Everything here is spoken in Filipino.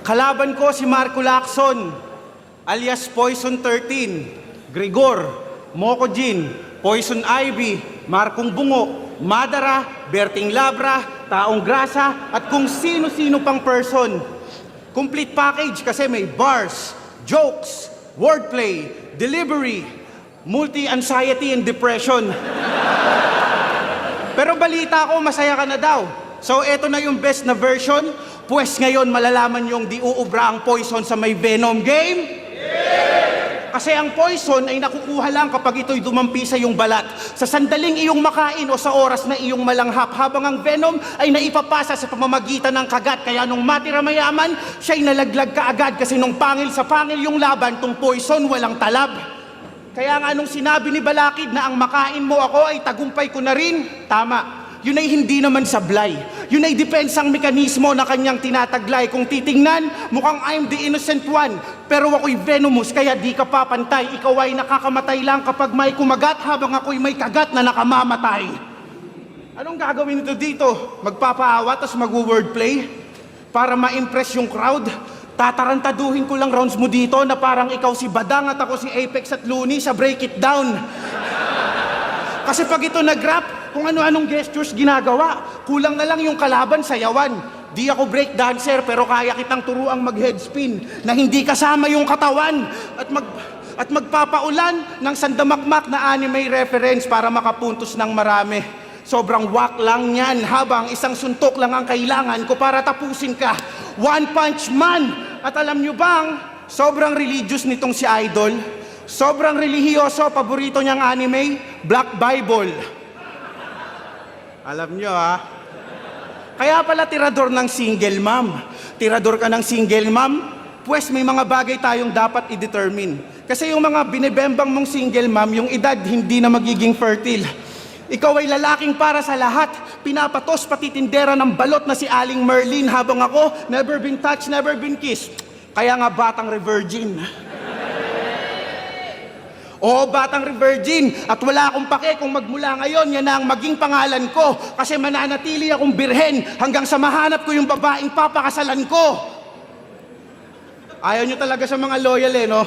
Kalaban ko si Marco Lacson, alias Poison 13, Grigor, Moco Jean, Poison Ivy, Markong Bungo, Madara, Berting Labra, Taong Grasa, at kung sino-sino pang person. Complete package kasi may bars, jokes, wordplay, delivery, multi-anxiety and depression. Pero balita ko, masaya ka na daw. So eto na yung best na version. Pues ngayon malalaman yung di uubra ang poison sa may Venom game. Kasi ang poison ay nakukuha lang kapag ito'y dumampi sa iyong balat. Sa sandaling iyong makain o sa oras na iyong malanghap, habang ang venom ay naipapasa sa pamamagitan ng kagat. Kaya nung matira mayaman, siya'y nalaglag kaagad kasi nung pangil sa pangil yung laban, tong poison walang talab. Kaya nga nung sinabi ni Balakid na ang makain mo ako ay tagumpay ko na rin, tama. Yun ay hindi naman sablay. Yun ay depensang mekanismo na kanyang tinataglay. Kung titingnan, mukhang I'm the innocent one. Pero ako'y venomous, kaya di ka papantay. Ikaw ay nakakamatay lang kapag may kumagat, habang ako'y may kagat na nakamamatay. Anong gagawin nito dito? Magpapaawa, tas mag-wordplay? Para ma-impress yung crowd? Tatarantaduhin ko lang rounds mo dito na parang ikaw si Badang at ako si Apex at Looney sa Break It Down. Kasi pag ito nag-rap, kung ano-anong gestures ginagawa, kulang na lang yung kalaban sayawan. Di ako break dancer pero kaya kitang turuang mag-headspin na hindi kasama yung katawan at magpapaulan ng sandamakmak na anime reference para makapuntos ng marami. Sobrang wak lang yan, habang isang suntok lang ang kailangan ko para tapusin ka. One Punch Man! At alam nyo bang, sobrang religious nitong si Idol. Sobrang relihiyoso, paborito niyang anime, Black Bible. Alam nyo ha? Kaya pala tirador ng single mom. Tirador ka ng single mom, pues may mga bagay tayong dapat i-determine. Kasi yung mga binibembang mong single mom, yung edad hindi na magiging fertile. Ikaw ay lalaking para sa lahat. Pinapatos pati tindera ng balot na si Aling Merlin, habang ako, never been touched, never been kissed. Kaya nga batang re-virgin. Oo, batang re-virgin. At wala akong pake kung magmula ngayon, yan na ang maging pangalan ko. Kasi mananatili akong birhen hanggang sa mahanap ko yung babaeng papakasalan ko. Ayaw nyo talaga sa mga loyal no?